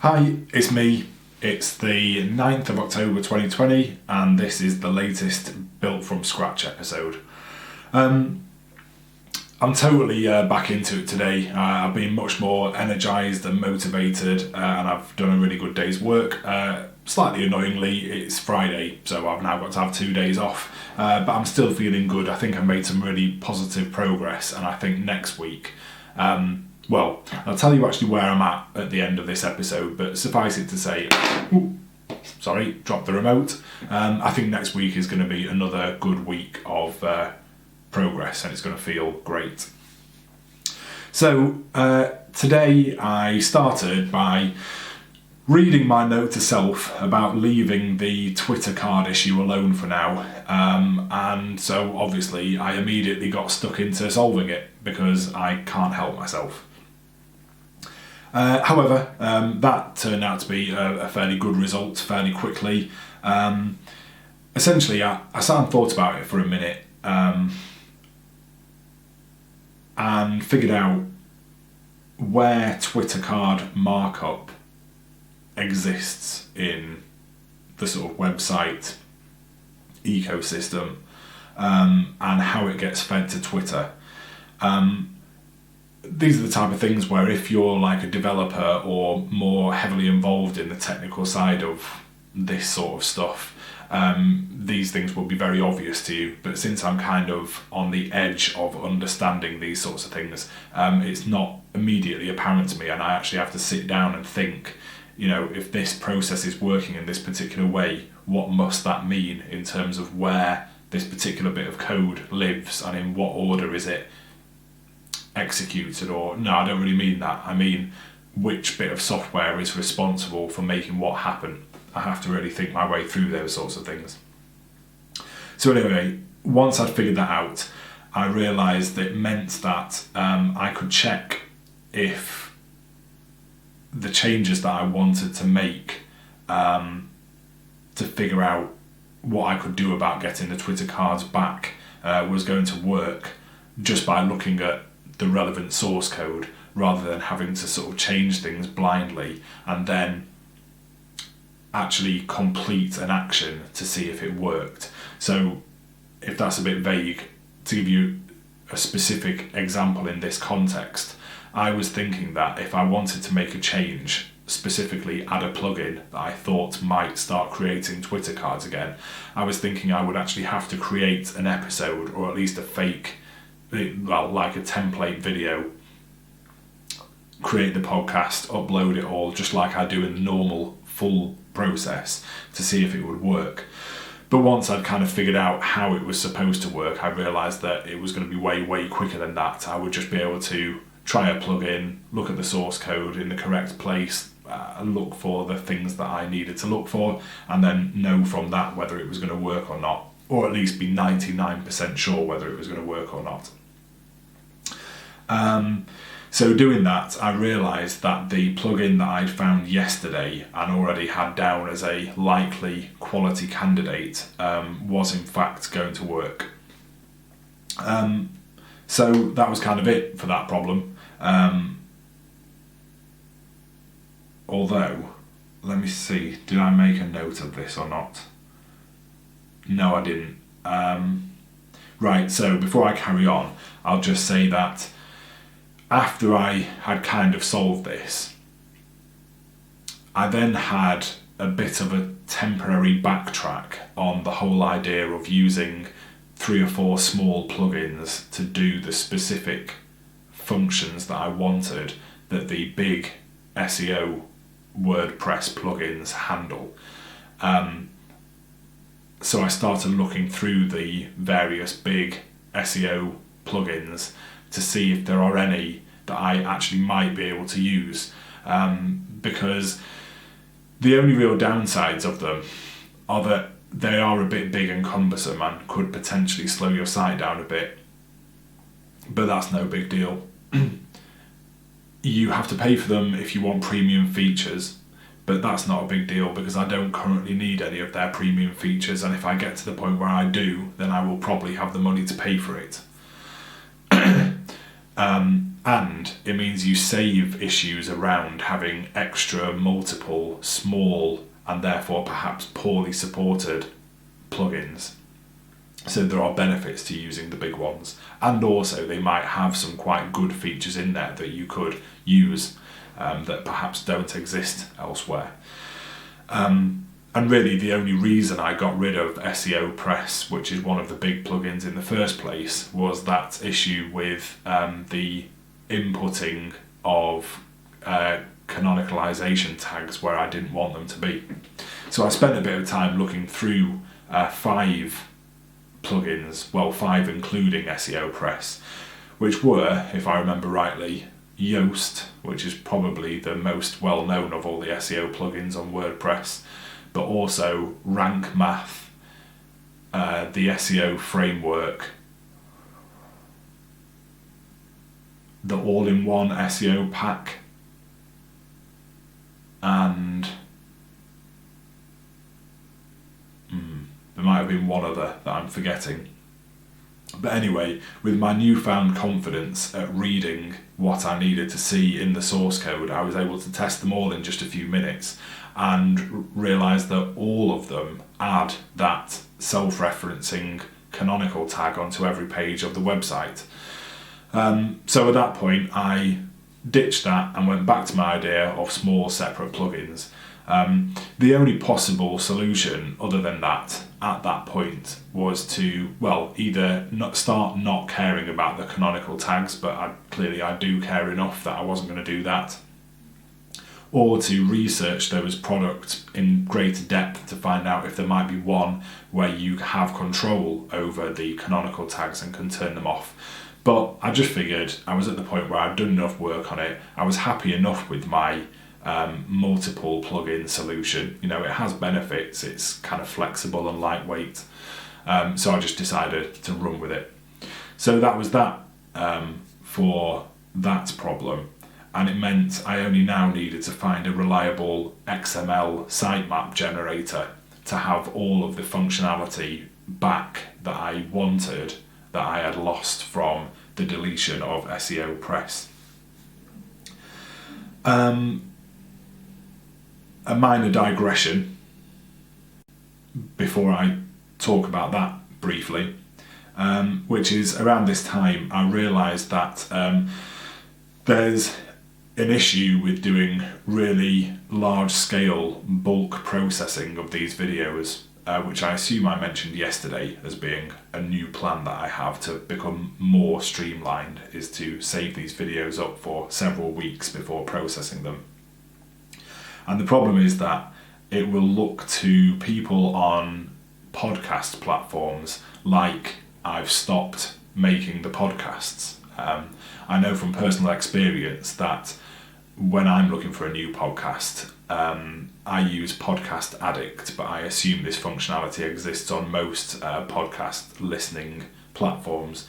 Hi, it's me. It's the 9th of October 2020 and this is the latest Built From Scratch episode. I'm totally back into it today. I've been much more energised and motivated and I've done a really good day's work. Slightly annoyingly, it's Friday, so I've now got to have 2 days off, but I'm still feeling good. I think I've made some really positive progress, and I think next week, well, I'll tell you actually where I'm at the end of this episode, but suffice it to say, dropped the remote. I think next week is going to be another good week of progress and it's going to feel great. So today I started by reading my note to self about leaving the Twitter card issue alone for now, and so obviously I immediately got stuck into solving it because I can't help myself. However, that turned out to be a fairly good result fairly quickly. Essentially, I sat and thought about it for a minute and figured out where Twitter card markup exists in the sort of website ecosystem, and how it gets fed to Twitter. These are the type of things where if you're like a developer or more heavily involved in the technical side of this sort of stuff, these things will be very obvious to you. But since I'm kind of on the edge of understanding these sorts of things, it's not immediately apparent to me, and I actually have to sit down and think, you know, if this process is working in this particular way, what must that mean in terms of where this particular bit of code lives and in what order is it executed? Or no, I don't really mean that. I mean which bit of software is responsible for making what happen. I have to really think my way through those sorts of things. So anyway, once I'd figured that out, I realised that it meant that I could check if the changes that I wanted to make to figure out what I could do about getting the Twitter cards back was going to work just by looking at the relevant source code, rather than having to sort of change things blindly and then actually complete an action to see if it worked. So if that's a bit vague, to give you a specific example in this context, I was thinking that if I wanted to make a change, specifically add a plugin that I thought might start creating Twitter cards again, I was thinking I would actually have to create an episode, or at least a fake, well, like a template video, create the podcast, upload it all just like I do in the normal full process to see if it would work. But once I'd kind of figured out how it was supposed to work, I realised that it was going to be way quicker than that. I would just be able to try a plugin, look at the source code in the correct place, look for the things that I needed to look for, and then know from that whether it was going to work or not, or at least be 99% sure whether it was going to work or not. So doing that, I realised that the plugin that I'd found yesterday and already had down as a likely quality candidate was in fact going to work. So that was kind of it for that problem. Although, let me see, did I make a note of this or not? No, I didn't. Right, so before I carry on, I'll just say that after I had kind of solved this, I then had a bit of a temporary backtrack on the whole idea of using 3 or 4 small plugins to do the specific functions that I wanted that the big SEO WordPress plugins handle. So I started looking through the various big SEO plugins to see if there are any that I actually might be able to use, because the only real downsides of them are that they are a bit big and cumbersome and could potentially slow your site down a bit, but that's no big deal. You have to pay for them if you want premium features, but that's not a big deal because I don't currently need any of their premium features, and if I get to the point where I do, then I will probably have the money to pay for it. And it means you save issues around having extra multiple small and therefore perhaps poorly supported plugins. So there are benefits to using the big ones, and also they might have some quite good features in there that you could use that perhaps don't exist elsewhere. And really the only reason I got rid of SEO Press, which is one of the big plugins in the first place, was that issue with the inputting of canonicalization tags where I didn't want them to be. So I spent a bit of time looking through 5 plugins, well 5 including SEO Press, which were, if I remember rightly, Yoast, which is probably the most well known of all the SEO plugins on WordPress, but also Rank Math, the SEO Framework, the all-in-one SEO pack, and there might have been one other that I'm forgetting. But anyway, with my newfound confidence at reading what I needed to see in the source code, I was able to test them all in just a few minutes and realised that all of them add that self-referencing canonical tag onto every page of the website. So at that point I ditched that and went back to my idea of small separate plugins. The only possible solution other than that at that point was to, well, either start not caring about the canonical tags, but I do care enough that I wasn't going to do that, or to research those products in greater depth to find out if there might be one where you have control over the canonical tags and can turn them off. But I just figured I was at the point where I'd done enough work on it. I was happy enough with my multiple plugin solution. You know, it has benefits, it's kind of flexible and lightweight. So I just decided to run with it. So that was that for that problem. And it meant I only now needed to find a reliable XML sitemap generator to have all of the functionality back that I wanted, that I had lost from the deletion of SEO Press. A minor digression before I talk about that briefly, which is around this time I realised that there's an issue with doing really large-scale bulk processing of these videos, which I assume I mentioned yesterday as being a new plan that I have to become more streamlined, is to save these videos up for several weeks before processing them. And the problem is that it will look to people on podcast platforms like I've stopped making the podcasts. I know from personal experience that when I'm looking for a new podcast, I use Podcast Addict, but I assume this functionality exists on most podcast listening platforms.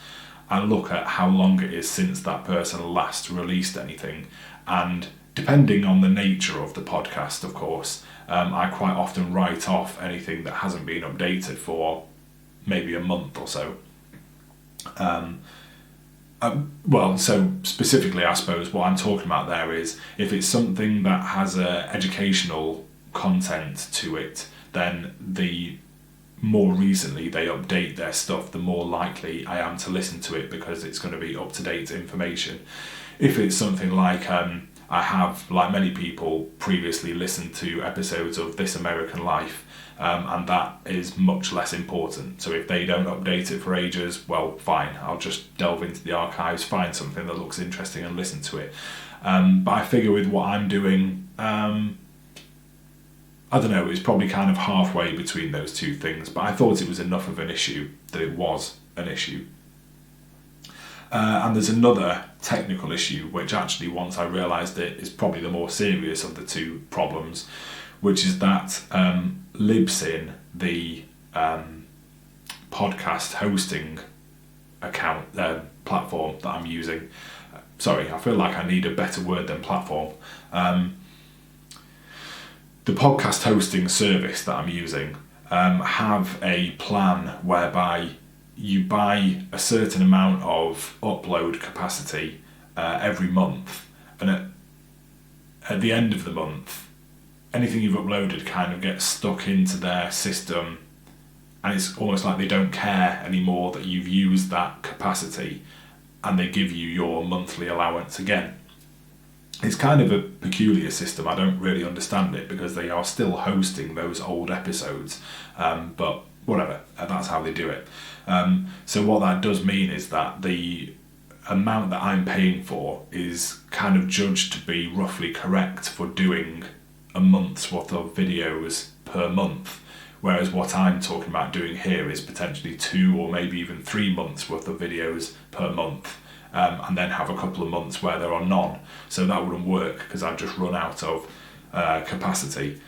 I look at how long it is since that person last released anything, and depending on the nature of the podcast, of course, I quite often write off anything that hasn't been updated for maybe a month or so. So specifically, I suppose what I'm talking about there is if it's something that has educational content to it, then the more recently they update their stuff, the more likely I am to listen to it because it's going to be up-to-date information. If it's something like I have, like many people, previously listened to episodes of This American Life, and that is much less important. So if they don't update it for ages, well, fine, I'll just delve into the archives, find something that looks interesting and listen to it. But I figure with what I'm doing, I don't know, it's probably kind of halfway between those two things, but I thought it was enough of an issue that it was an issue. And there's another technical issue, which actually, once I realised it, is probably the more serious of the two problems, which is that Libsyn, the podcast hosting account platform that I'm using, sorry, I feel like I need a better word than platform. The podcast hosting service that I'm using have a plan whereby you buy a certain amount of upload capacity every month, and at the end of the month, anything you've uploaded kind of gets stuck into their system, and it's almost like they don't care anymore that you've used that capacity, and they give you your monthly allowance again. It's kind of a peculiar system. I don't really understand it, because they are still hosting those old episodes, but whatever, that's how they do it. So what that does mean is that the amount that I'm paying for is kind of judged to be roughly correct for doing a month's worth of videos per month, whereas what I'm talking about doing here is potentially 2 or maybe even 3 months worth of videos per month, and then have a couple of months where there are none. So that wouldn't work, because I've just run out of capacity.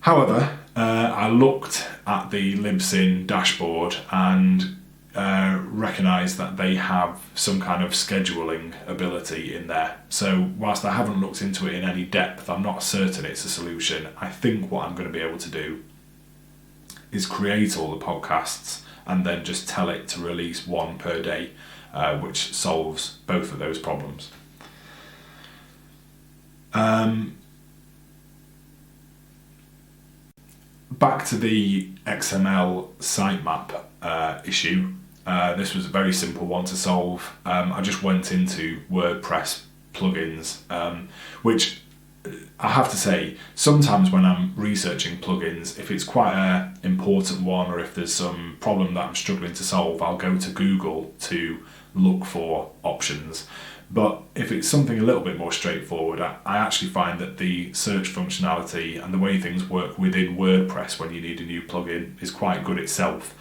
However, I looked at the Libsyn dashboard and recognised that they have some kind of scheduling ability in there. So whilst I haven't looked into it in any depth, I'm not certain it's a solution. I think what I'm going to be able to do is create all the podcasts and then just tell it to release one per day, which solves both of those problems. Back to the XML sitemap issue. This was a very simple one to solve. I just went into WordPress plugins, which I have to say, sometimes when I'm researching plugins, if it's quite an important one, or if there's some problem that I'm struggling to solve, I'll go to Google to look for options. But if it's something a little bit more straightforward, I actually find that the search functionality and the way things work within WordPress when you need a new plugin is quite good itself.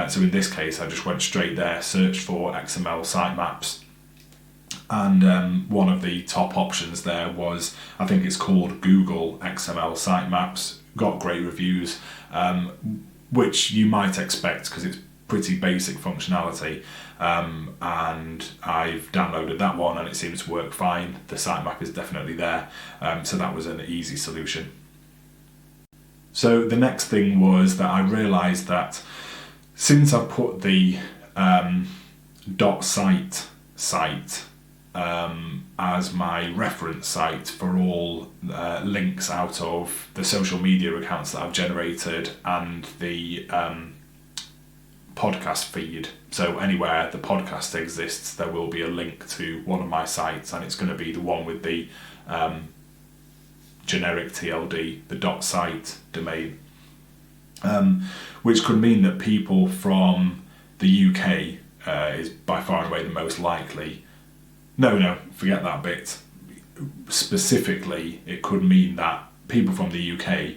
So in this case, I just went straight there, searched for XML sitemaps, and one of the top options there was, I think it's called Google XML Sitemaps, got great reviews, which you might expect because it's pretty basic functionality, and I've downloaded that one and it seems to work fine. The sitemap is definitely there, so that was an easy solution. So the next thing was that I realised that since I've put the .site site as my reference site for all links out of the social media accounts that I've generated and the podcast feed. So anywhere the podcast exists, there will be a link to one of my sites, and it's going to be the one with the generic TLD, the .site domain, which could mean that people from the UK is by far and away the most likely. No, forget that bit. Specifically, it could mean that people from the UK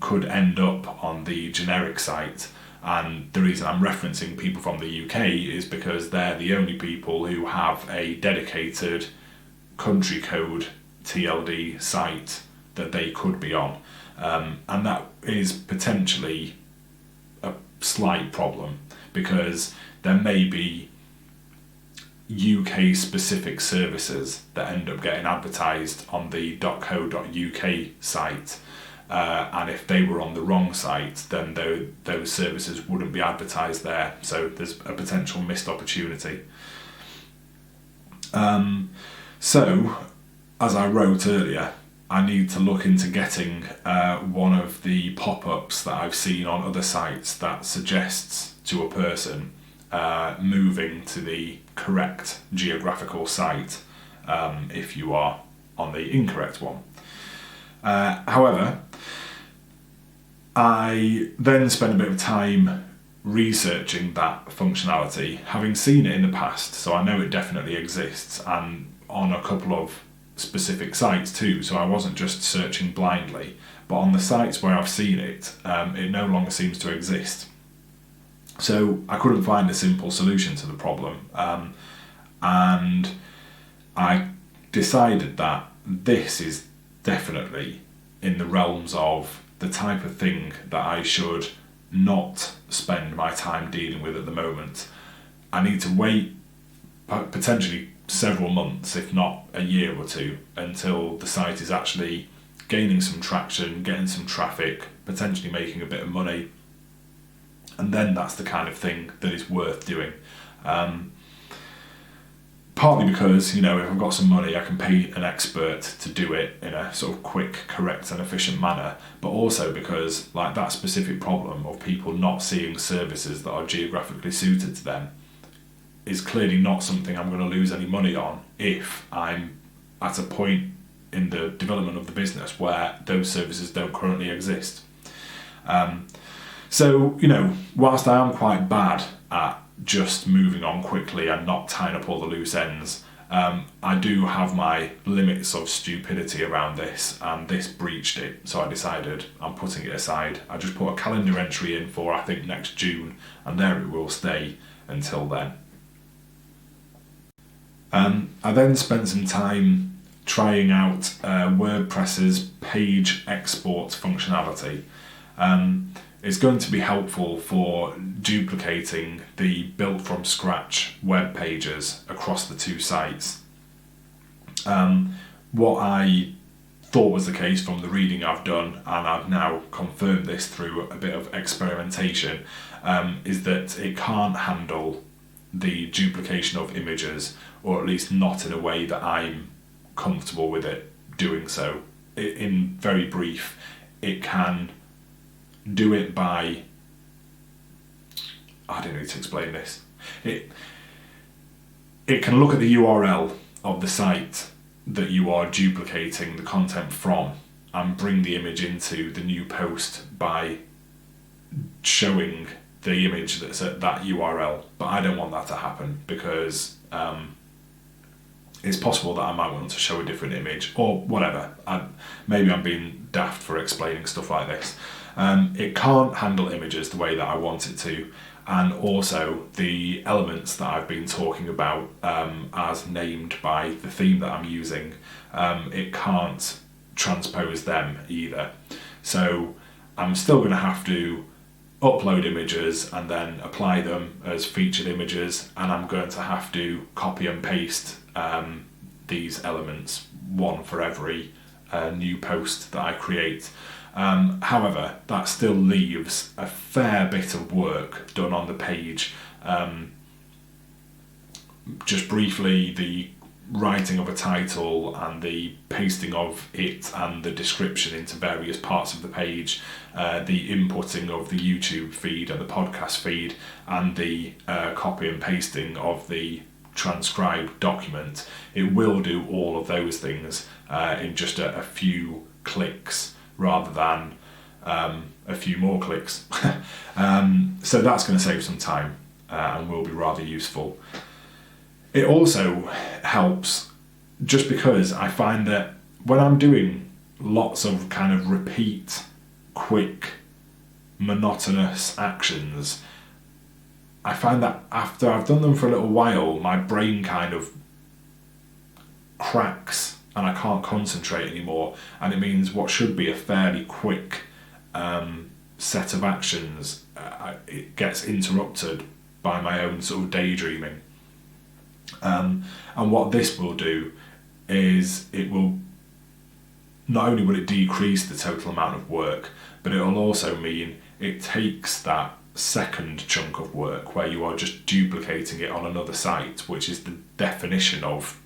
could end up on the generic site, and the reason I'm referencing people from the UK is because they're the only people who have a dedicated country code TLD site that they could be on, and that is potentially a slight problem, because there may be UK specific services that end up getting advertised on the .co.uk site, and if they were on the wrong site, then those services wouldn't be advertised there, so there's a potential missed opportunity. So as I wrote earlier, I need to look into getting one of the pop-ups that I've seen on other sites that suggests to a person moving to the correct geographical site if you are on the incorrect one. However, I then spent a bit of time researching that functionality, having seen it in the past, so I know it definitely exists, and on a couple of specific sites too, so I wasn't just searching blindly, but on the sites where I've seen it, it no longer seems to exist. So I couldn't find a simple solution to the problem, and I decided that this is definitely in the realms of the type of thing that I should not spend my time dealing with at the moment. I need to wait potentially several months, if not a year or two, until the site is actually gaining some traction, getting some traffic, potentially making a bit of money, and then that's the kind of thing that is worth doing. Partly because, if I've got some money, I can pay an expert to do it in a sort of quick, correct and efficient manner, but also because that specific problem of people not seeing services that are geographically suited to them is clearly not something I'm going to lose any money on if I'm at a point in the development of the business where those services don't currently exist. So, whilst I am quite bad at just moving on quickly and not tying up all the loose ends, I do have my limits of stupidity around this, and this breached it, so I decided I'm putting it aside. I just put a calendar entry in for, I think, next June, and there it will stay until then. I then spent some time trying out WordPress's page export functionality. It's going to be helpful for duplicating the built from scratch web pages across the two sites. What I thought was the case from the reading I've done, and I've now confirmed this through a bit of experimentation, is that it can't handle the duplication of images, or at least not in a way that I'm comfortable with it doing so. In very brief, it can do it by, I don't need to explain this. It can look at the URL of the site that you are duplicating the content from and bring the image into the new post by showing the image that's at that URL. But I don't want that to happen because it's possible that I might want to show a different image or whatever. Maybe I'm being daft for explaining stuff like this. It can't handle images the way that I want it to, and also the elements that I've been talking about as named by the theme that I'm using, it can't transpose them either. So I'm still going to have to upload images and then apply them as featured images, and I'm going to have to copy and paste these elements, one for every new post that I create. However, that still leaves a fair bit of work done on the page. Just briefly, the writing of a title and the pasting of it and the description into various parts of the page, the inputting of the YouTube feed and the podcast feed, and the copy and pasting of the transcribed document. It will do all of those things in just a few clicks rather than a few more clicks. So that's going to save some time and will be rather useful. It also helps just because I find that when I'm doing lots of kind of repeat, quick, monotonous actions, I find that after I've done them for a little while, my brain kind of cracks and I can't concentrate anymore, and it means what should be a fairly quick set of actions, it gets interrupted by my own sort of daydreaming. And what this will do is it will not only will it decrease the total amount of work, but it will also mean it takes that second chunk of work where you are just duplicating it on another site, which is the definition of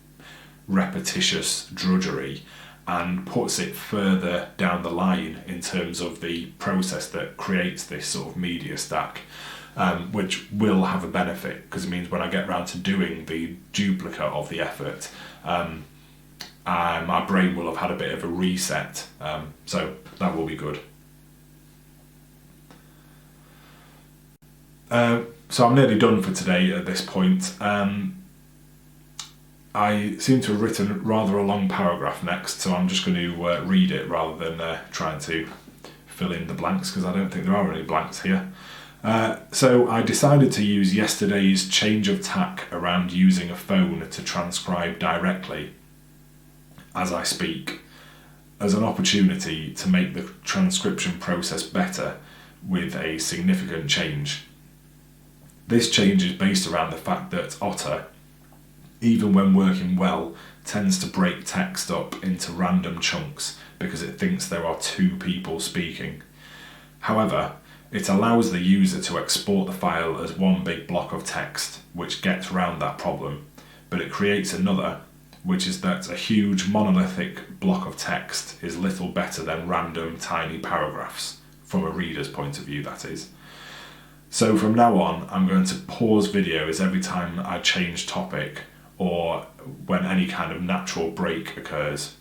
repetitious drudgery, and puts it further down the line in terms of the process that creates this sort of media stack, which will have a benefit because it means when I get around to doing the duplicate of the effort, my brain will have had a bit of a reset, so that will be good. So I'm nearly done for today at this point. I seem to have written rather a long paragraph next, so I'm just going to read it rather than trying to fill in the blanks, because I don't think there are any blanks here. So I decided to use yesterday's change of tack around using a phone to transcribe directly as I speak as an opportunity to make the transcription process better with a significant change. This change is based around the fact that Otter, even when working well, tends to break text up into random chunks because it thinks there are two people speaking. However, it allows the user to export the file as one big block of text, which gets around that problem, but it creates another, which is that a huge monolithic block of text is little better than random tiny paragraphs, from a reader's point of view, that is. So from now on, I'm going to pause videos every time I change topic or when any kind of natural break occurs.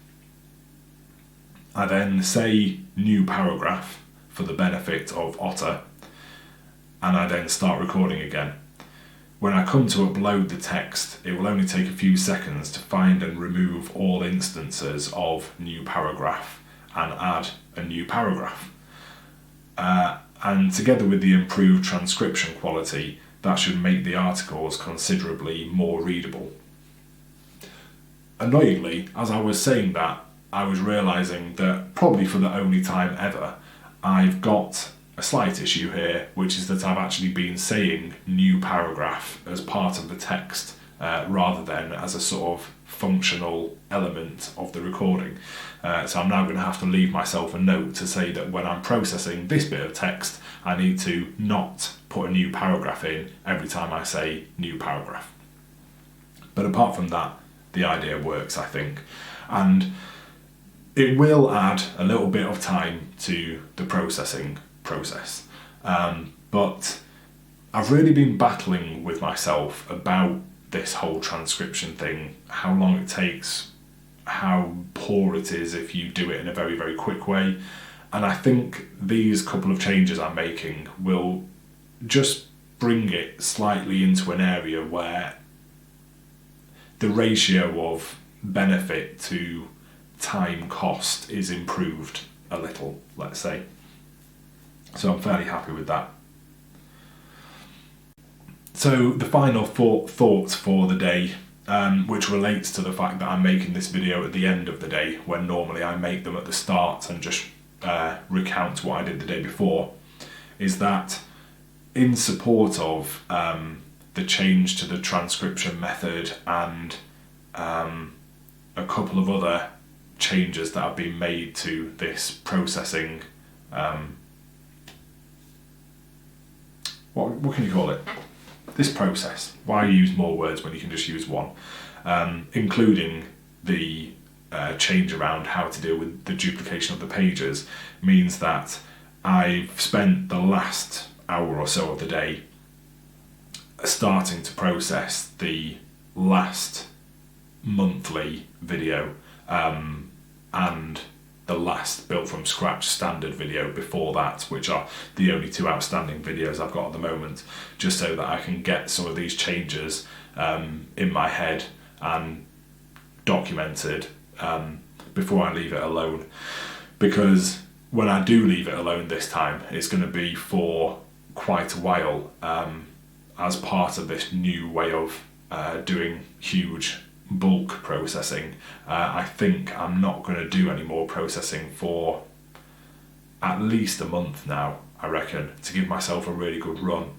I then say new paragraph for the benefit of Otter, and I then start recording again. When I come to upload the text, it will only take a few seconds to find and remove all instances of new paragraph and add a new paragraph. And together with the improved transcription quality, that should make the articles considerably more readable. Annoyingly, as I was saying that, I was realising that probably for the only time ever, I've got a slight issue here, which is that I've actually been saying new paragraph as part of the text rather than as a sort of functional element of the recording. So I'm now going to have to leave myself a note to say that when I'm processing this bit of text, I need to not put a new paragraph in every time I say new paragraph. But apart from that, the idea works, I think. And it will add a little bit of time to the processing process. But I've really been battling with myself about this whole transcription thing, how long it takes, how poor it is if you do it in a very, very quick way. And I think these couple of changes I'm making will just bring it slightly into an area where the ratio of benefit to time cost is improved a little, let's say. So I'm fairly happy with that. So the final thought for the day, which relates to the fact that I'm making this video at the end of the day, when normally I make them at the start and just recount what I did the day before, is that in support of the change to the transcription method and a couple of other changes that have been made to this processing, what can you call it? This process. Why use more words when you can just use one? Including the change around how to deal with the duplication of the pages, means that I've spent the last hour or so of the day starting to process the last monthly video and the last built from scratch standard video before that, which are the only two outstanding videos I've got at the moment, just so that I can get some of these changes in my head and documented before I leave it alone. Because when I do leave it alone this time, it's going to be for quite a while as part of this new way of doing huge bulk processing. I think I'm not going to do any more processing for at least a month now, I reckon, to give myself a really good run.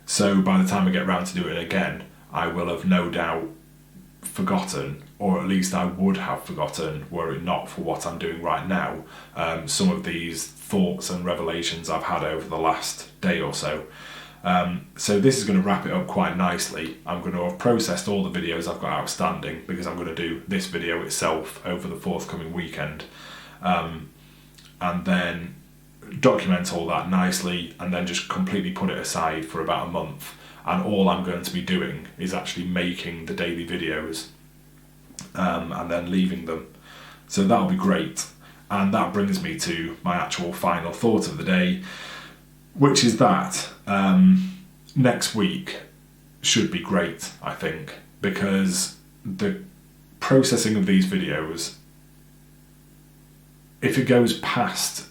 So by the time I get round to doing it again, I will have no doubt forgotten, or at least I would have forgotten were it not for what I'm doing right now, some of these thoughts and revelations I've had over the last day or so. So this is going to wrap it up quite nicely. I'm going to have processed all the videos I've got outstanding, because I'm going to do this video itself over the forthcoming weekend, and then document all that nicely, and then just completely put it aside for about a month. And all I'm going to be doing is actually making the daily videos and then leaving them. So that'll be great. And that brings me to my actual final thought of the day, which is that next week should be great, I think, because the processing of these videos, if it goes past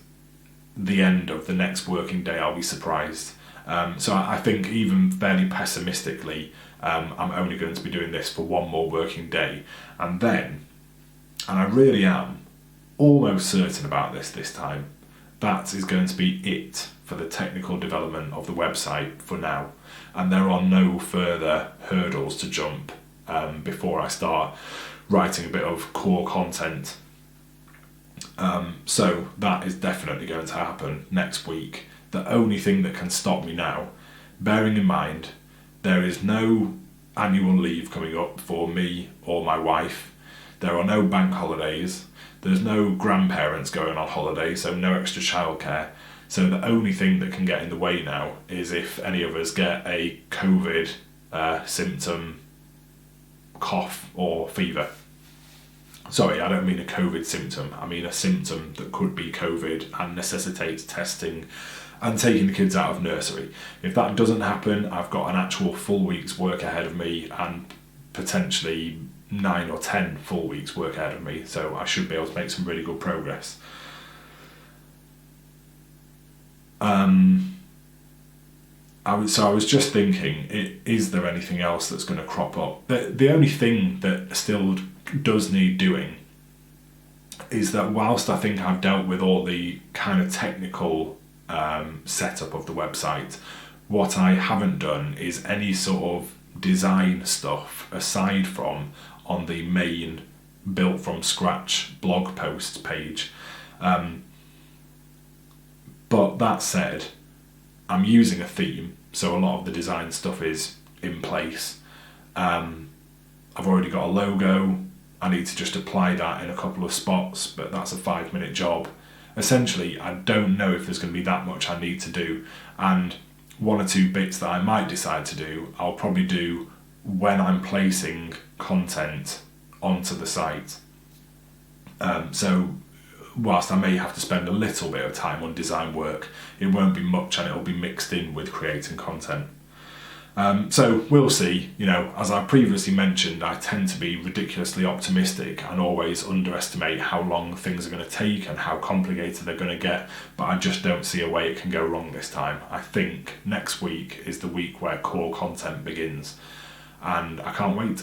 the end of the next working day, I'll be surprised. So I think, even fairly pessimistically, I'm only going to be doing this for one more working day, and then, and I really am almost certain about this time, that is going to be it for the technical development of the website for now, and there are no further hurdles to jump before I start writing a bit of core content. So that is definitely going to happen next week. The only thing that can stop me now, bearing in mind there is no annual leave coming up for me or my wife. There are no bank holidays. There's no grandparents going on holiday, so no extra childcare. So the only thing that can get in the way now is if any of us get a COVID symptom, cough or fever. Sorry, I don't mean a COVID symptom. I mean a symptom that could be COVID and necessitates testing and taking the kids out of nursery. If that doesn't happen, I've got an actual full week's work ahead of me and potentially 9 or 10 full weeks work ahead of me. So I should be able to make some really good progress. I was just thinking, is there anything else that's going to crop up? The only thing that still does need doing is that whilst I think I've dealt with all the kind of technical setup of the website, what I haven't done is any sort of design stuff aside from on the main built from scratch blog posts page. But that said, I'm using a theme, so a lot of the design stuff is in place. I've already got a logo. I need to just apply that in a couple of spots, but that's a 5-minute job. Essentially, I don't know if there's going to be that much I need to do, and 1 or 2 bits that I might decide to do, I'll probably do when I'm placing content onto the site. So whilst I may have to spend a little bit of time on design work, it won't be much and it'll be mixed in with creating content. So we'll see. As I previously mentioned, I tend to be ridiculously optimistic and always underestimate how long things are going to take and how complicated they're going to get, but I just don't see a way it can go wrong this time. I think next week is the week where core content begins, and I can't wait.